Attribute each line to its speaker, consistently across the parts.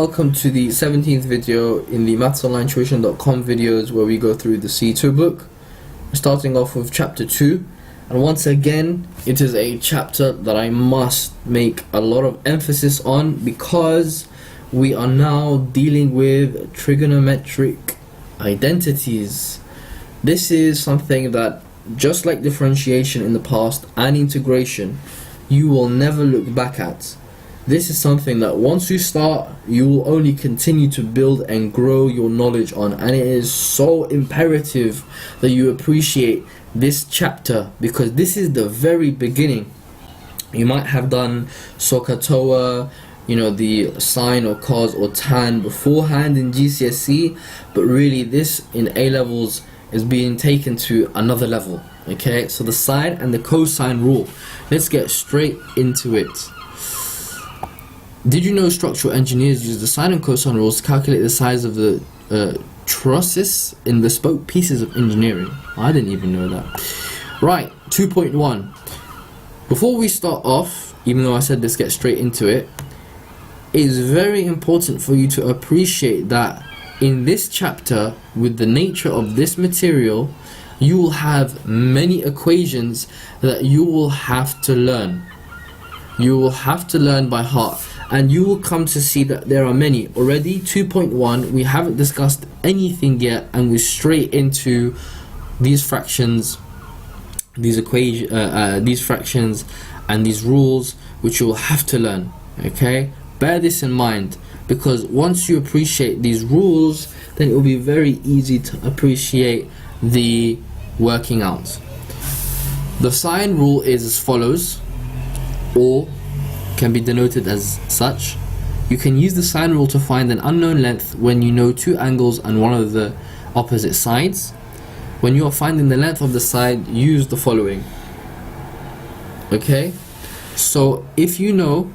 Speaker 1: welcome to the 17th video in the mathsonlinetuition.com videos where we go through the C2 book. We're starting off with chapter 2, and once again it is a chapter that I must make a lot of emphasis on because we are now dealing with trigonometric identities. This is something that, just like differentiation in the past and integration, you will never look back at. This is something that once you start, you will only continue to build and grow your knowledge on, and it is so imperative that you appreciate this chapter because this is the very beginning. You might have done SOHCAHTOA, the sine or cos or tan beforehand in GCSE, but really this in A levels is being taken to another level. Okay, so the sine and the cosine rule. Let's get straight into it. Did you know structural engineers use the sine and cosine rules to calculate the size of the trusses in bespoke pieces of engineering? I didn't even know that. Right, 2.1. Before we start off, even though I said let's get straight into it, it is very important for you to appreciate that in this chapter, with the nature of this material, you will have many equations that you will have to learn. You will have to learn by heart, and you will come to see that there are many. Already 2.1, we haven't discussed anything yet, and we're straight into these fractions, these fractions and these rules which you will have to learn. Okay, bear this in mind, because once you appreciate these rules, then it will be very easy to appreciate the working out. The sine rule is as follows, or can be denoted as such. You can use the sine rule to find an unknown length when you know two angles and one of the opposite sides. When you are finding the length of the side, use the following. Okay, so if you know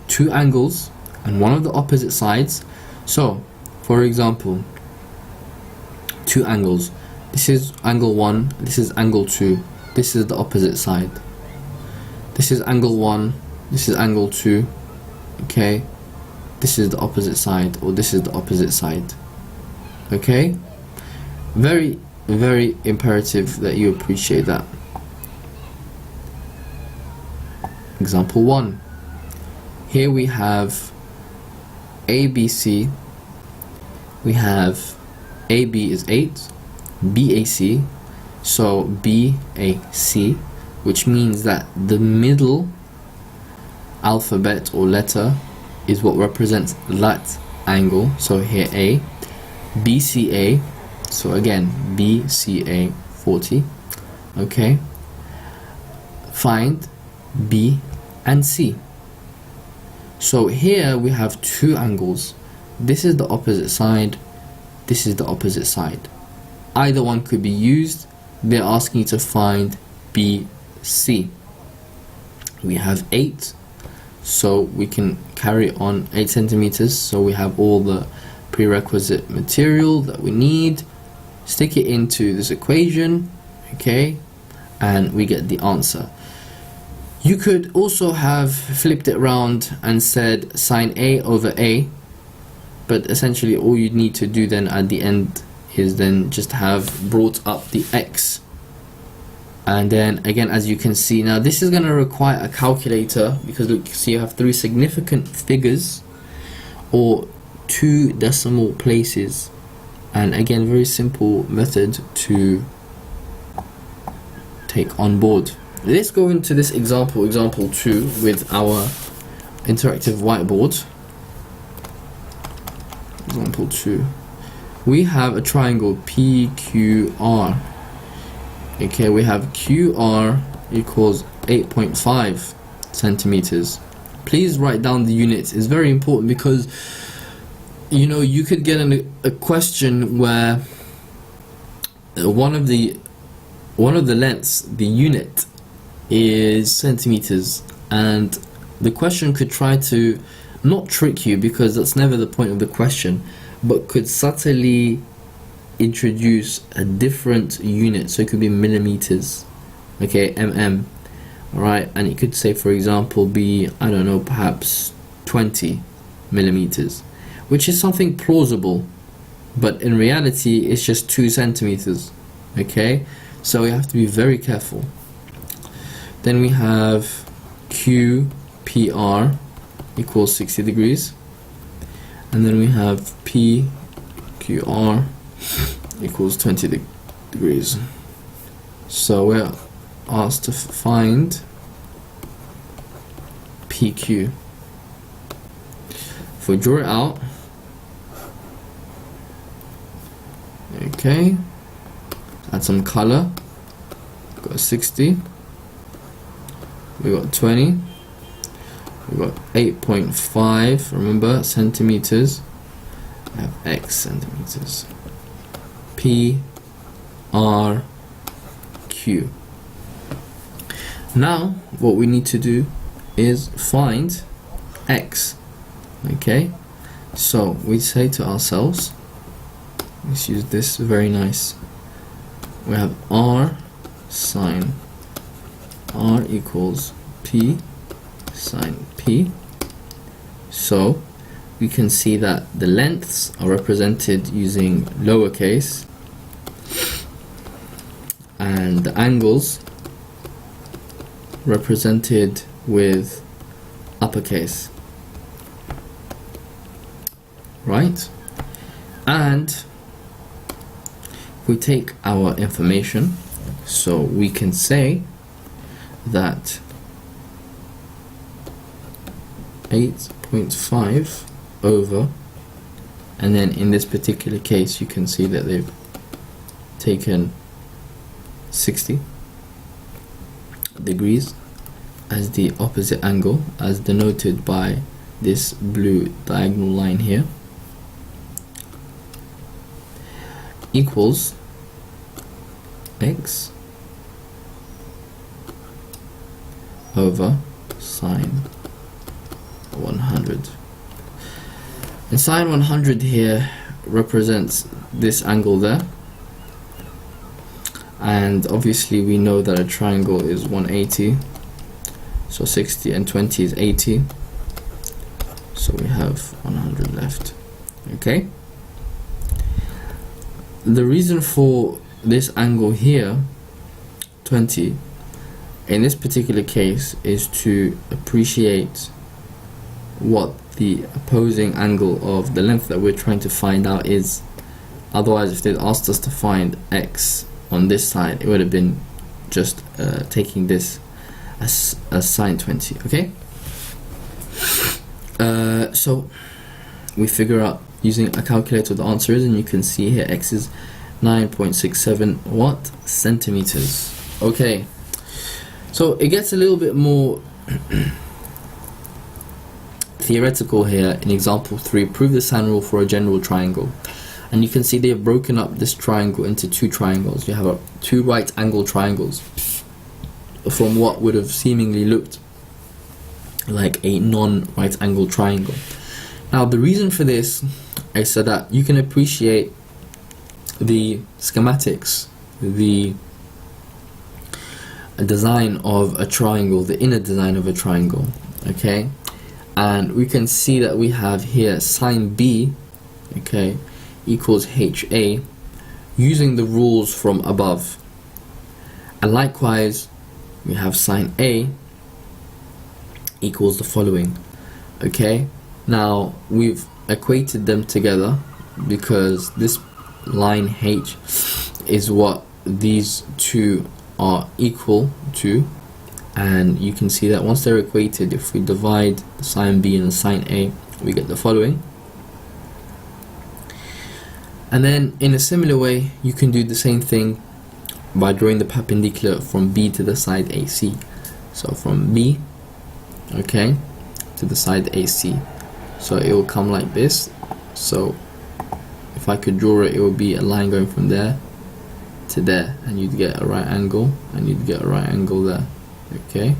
Speaker 1: two angles and one of the opposite sides, so for example, two angles, this is angle 1, this is angle 2, this is the opposite side. This is angle 1, this is angle 2, okay, this is the opposite side, or this is the opposite side. Okay, very imperative that you appreciate that. Example 1. Here we have ABC, we have AB is 8, BAC, so BAC, which means that the middle alphabet or letter is what represents that angle. So here A, BCA, so again BCA 40. Okay, find B and C. So here we have two angles. This is the opposite side, this is the opposite side. Either one could be used. They're asking you to find BC. We have 8, so we can carry on 8 centimeters. So we have all the prerequisite material that we need. Stick it into this equation, okay, and we get the answer. You could also have flipped it around and said sine A over A, but essentially all you need to do then at the end is then just have brought up the x. And then again, as you can see, now this is going to require a calculator because look, so you have 3 significant figures or 2 decimal places, and again, very simple method to take on board. Let's go into this example 2, with our interactive whiteboard. Example 2. We have a triangle PQR. Okay, we have QR equals 8.5 centimeters. Please write down the units. It's very important because you could get a question where one of the lengths, the unit, is centimeters, and the question could try to not trick you, because that's never the point of the question, but could subtly introduce a different unit. So it could be millimeters, okay, mm, alright, and it could say, for example, be, I don't know, perhaps 20 millimeters, which is something plausible, but in reality it's just 2 centimeters. Okay, so we have to be very careful. Then we have QPR equals 60 degrees, and then we have PQR equals 20 degrees. So we're asked to find PQ. If we draw it out, okay, add some color. Got 60, we got 20, we got 8.5, remember, centimeters. We have X centimeters. P R Q. Now what we need to do is find X. Okay, so we say to ourselves, let's use this very nice, we have R sine R equals P sine P. So we can see that the lengths are represented using lowercase and the angles represented with uppercase, right? And we take our information, so we can say that 8.5 over, and then in this particular case you can see that they've taken 60 degrees as the opposite angle, as denoted by this blue diagonal line here, equals X over sine 100. And sine 100 here represents this angle there, and obviously we know that a triangle is 180, so 60 and 20 is 80, so we have 100 left. Okay, the reason for this angle here, 20, in this particular case, is to appreciate what the opposing angle of the length that we're trying to find out is. Otherwise, if they'd asked us to find X on this side, it would have been just taking this as sine 20. Okay, so we figure out using a calculator what the answer is, and you can see here X is 9.67 what? Centimeters. Okay, so it gets a little bit more theoretical here. In example 3, prove the sine rule for a general triangle. And you can see they have broken up this triangle into 2 triangles. You have 2 right angle triangles from what would have seemingly looked like a non-right angle triangle. Now the reason for this is so that you can appreciate the schematics, the design of a triangle, the inner design of a triangle. Okay, and we can see that we have here sine B, okay, equals HA using the rules from above, and likewise we have sine A equals the following. Okay, now we've equated them together because this line H is what these two are equal to, and you can see that once they're equated, if we divide the sine B and the sine A, we get the following. And then in a similar way you can do the same thing by drawing the perpendicular from B to the side AC. So from B, okay, to the side AC, so it will come like this. So if I could draw it, it would be a line going from there to there, and you'd get a right angle, and you'd get a right angle there. Okay,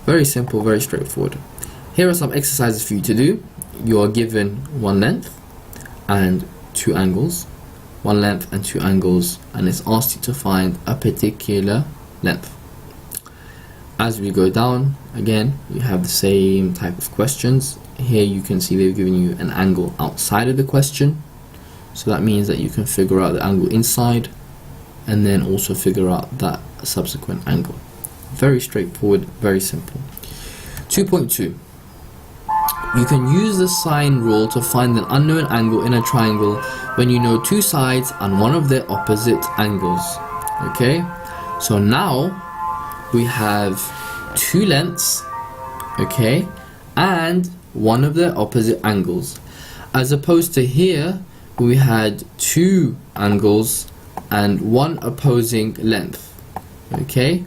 Speaker 1: very simple, very straightforward. Here are some exercises for you to do. You are given one length and 2 angles, one length and 2 angles, and it's asked you to find a particular length. As we go down, again, you have the same type of questions. here you can see they've given you an angle outside of the question, so that means that you can figure out the angle inside and then also figure out that subsequent angle. Very straightforward, very simple. 2.2. You can use the sine rule to find an unknown angle in a triangle when you know two sides and one of their opposite angles. Okay, so now we have two lengths, okay, and one of their opposite angles, as opposed to here we had two angles and one opposing length. Okay,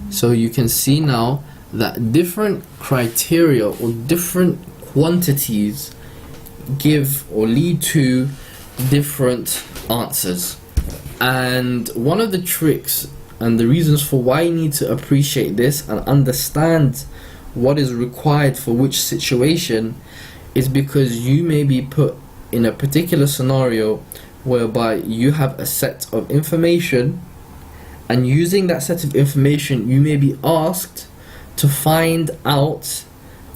Speaker 1: so you can see now that different criteria or different quantities give or lead to different answers. And one of the tricks and the reasons for why you need to appreciate this and understand what is required for which situation is because you may be put in a particular scenario whereby you have a set of information, and using that set of information you may be asked to find out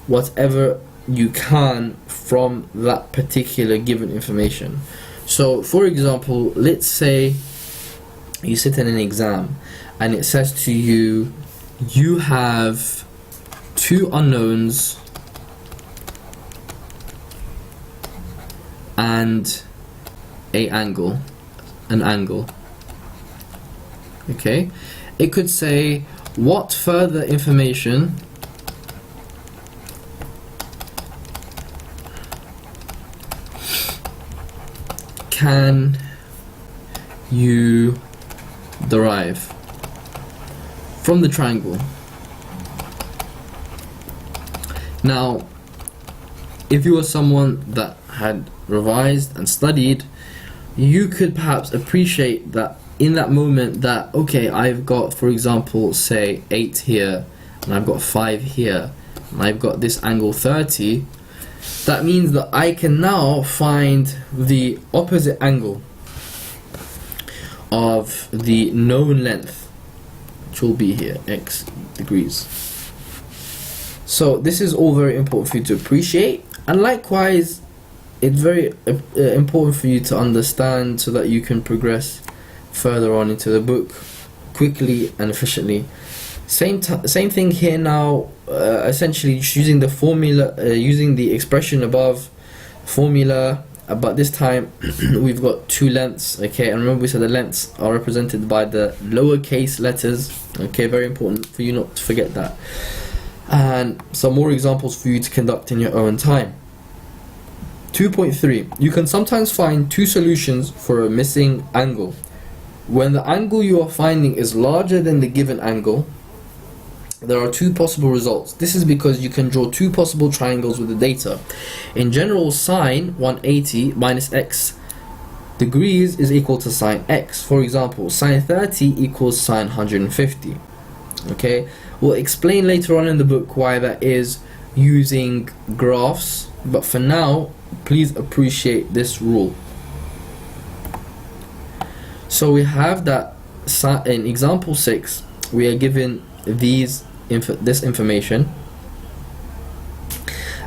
Speaker 1: whatever you can from that particular given information. So for example, let's say you sit in an exam and it says to you, you have two unknowns and an angle. Okay, it could say, what further information can you derive from the triangle? Now, if you were someone that had revised and studied, you could perhaps appreciate that in that moment that, okay, I've got, for example, say 8 here, and I've got 5 here, and I've got this angle 30. That means that I can now find the opposite angle of the known length, which will be here, x degrees. So this is all very important for you to appreciate, and likewise it's very important for you to understand so that you can progress further on into the book quickly and efficiently. Same thing here now, essentially just using the formula, using the expression above formula, but this time we've got two lengths. Okay, and remember we said the lengths are represented by the lowercase letters. Okay, very important for you not to forget that. And some more examples for you to conduct in your own time. 2.3. You can sometimes find two solutions for a missing angle. When the angle you are finding is larger than the given angle, there are two possible results. This is because you can draw two possible triangles with the data. In general, sine 180 minus x degrees is equal to sine x. For example, sine 30 equals sine 150. Okay, we'll explain later on in the book why that is using graphs, but for now, please appreciate this rule. So we have that in example 6, we are given this information,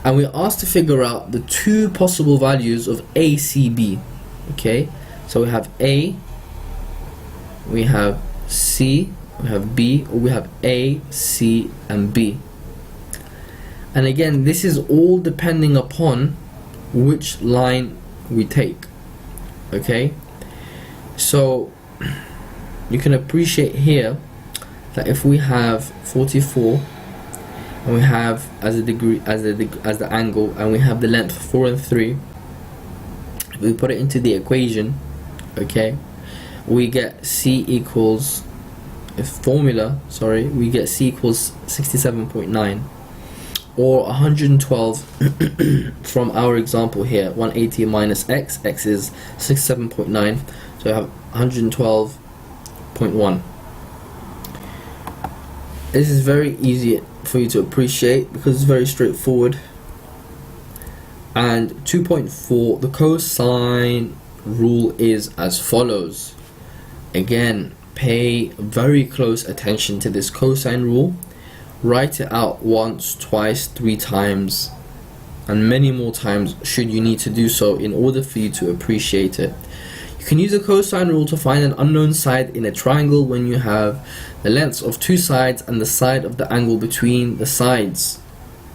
Speaker 1: and we're asked to figure out the two possible values of a, c, b. Okay, so we have a, we have c, we have b, or we have a, c, and b. And again, this is all depending upon which line we take. Okay, so you can appreciate here that if we have 44 and we have as the angle, and we have the length 4 and 3, if we put it into the equation, okay, we get c equals we get c equals 67.9 or 112 from our example here. 180 minus x is 67.9, so I have 112.1. This is very easy for you to appreciate because it's very straightforward. And 2.4, the cosine rule is as follows. Again, pay very close attention to this cosine rule. Write it out once, twice, 3 times, and many more times should you need to do so in order for you to appreciate it. You can use the cosine rule to find an unknown side in a triangle when you have the lengths of two sides and the side of the angle between the sides.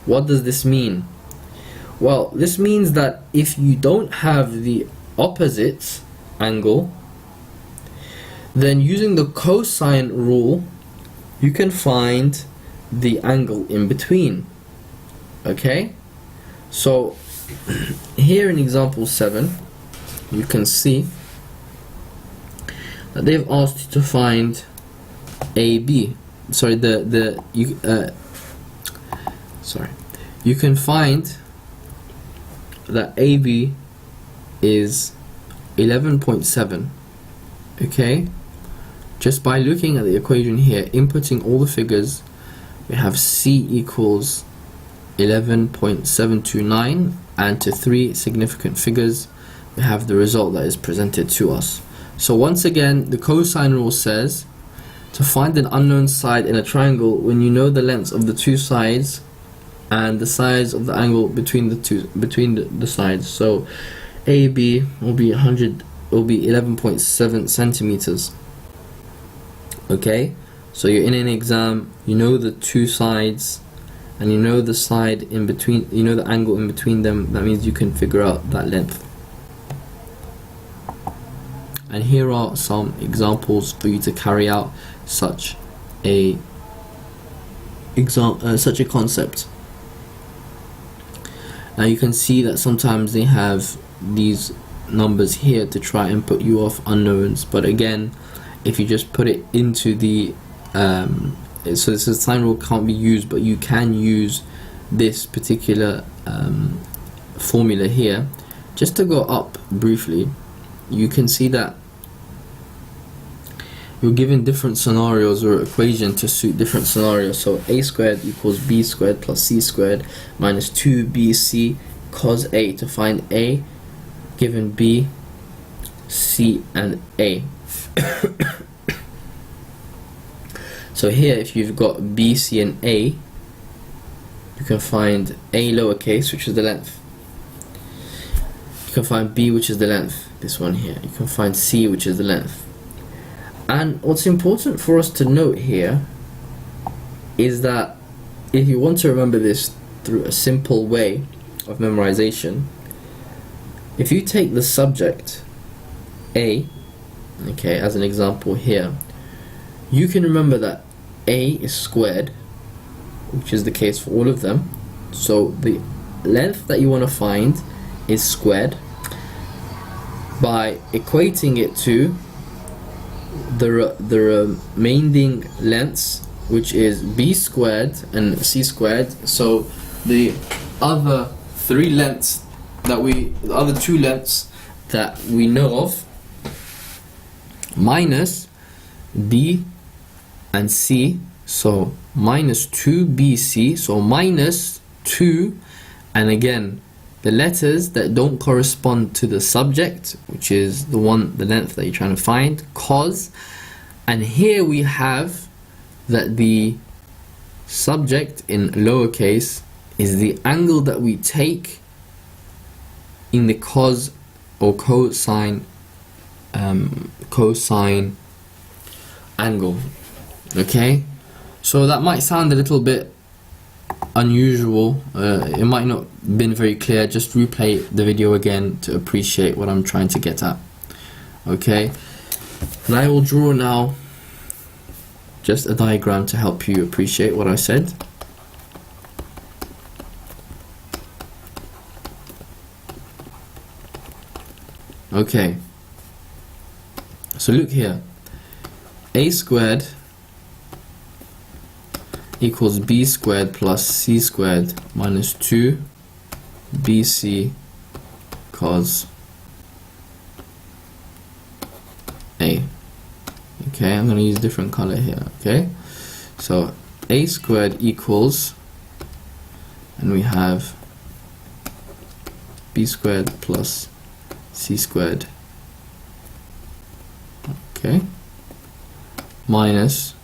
Speaker 1: What does this mean? Well, this means that if you don't have the opposite angle, then using the cosine rule you can find the angle in between. Okay, so here in example 7 you can see that they've asked you to find AB. Sorry, you can find that AB is 11.7. okay, just by looking at the equation here, inputting all the figures, we have C equals 11.729, and to 3 significant figures we have the result that is presented to us. So once again, the cosine rule says to find an unknown side in a triangle when you know the lengths of the two sides and the sides of the angle between the sides. So AB will be 11.7 centimeters. Okay, so you're in an exam, you know the two sides and you know the side in between, you know the angle in between them. That means you can figure out that length. And here are some examples for you to carry out such a concept. Now you can see that sometimes they have these numbers here to try and put you off unknowns, but again, if you just put it into the so this sine rule can't be used, but you can use this particular formula here. Just to go up briefly, you can see that you're given different scenarios or equation to suit different scenarios. So a squared equals b squared plus c squared minus 2bc cos a, to find a given b, c and a. So here, if you've got b, c and a, you can find a lowercase, which is the length. You can find b, which is the length, this one here. You can find c, which is the length. And what's important for us to note here is that if you want to remember this through a simple way of memorization, if you take the subject A, okay, as an example here, you can remember that A is squared, which is the case for all of them. So the length that you want to find is squared by equating it to the remaining lengths, which is b squared and c squared. So the other two lengths that we know of, minus b and c, so minus 2bc, so minus 2, and again the letters that don't correspond to the subject, which is the length that you're trying to find, cos, and here we have that the subject in lowercase is the angle that we take in the cos or cosine angle. Okay, so that might sound a little bit unusual, it might not have been very clear. Just replay the video again to appreciate what I'm trying to get at. Okay, and I will draw now just a diagram to help you appreciate what I said. Okay, so look here, a squared equals b squared plus c squared minus 2bc cos a. Okay, I'm going to use different color here. Okay, so a squared equals, and we have b squared plus c squared, okay, minus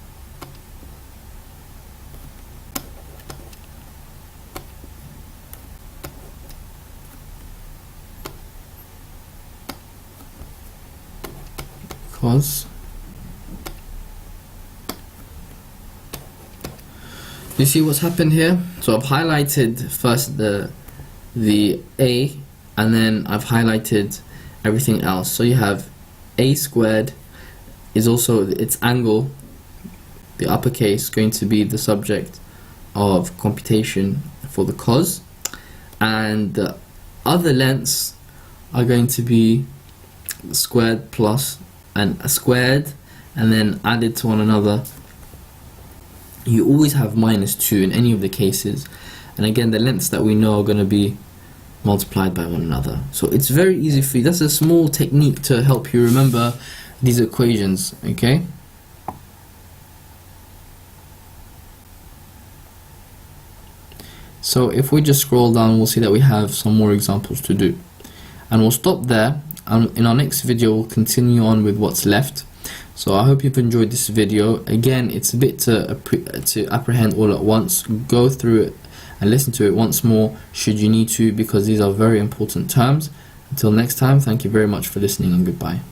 Speaker 1: cos. You see what's happened here? So I've highlighted first the a, and then I've highlighted everything else. So you have a squared is also its angle, the uppercase, going to be the subject of computation for the cos, and the other lengths are going to be squared plus and a squared, and then added to one another. You always have -2 in any of the cases, and again the lengths that we know are going to be multiplied by one another. So it's very easy for you. That's a small technique to help you remember these equations, okay? So if we just scroll down, we'll see that we have some more examples to do, and we'll stop there, and in our next video we'll continue on with what's left. So I hope you've enjoyed this video. Again, it's a bit to apprehend all at once. Go through it and listen to it once more should you need to, because these are very important terms. Until next time, thank you very much for listening, and goodbye.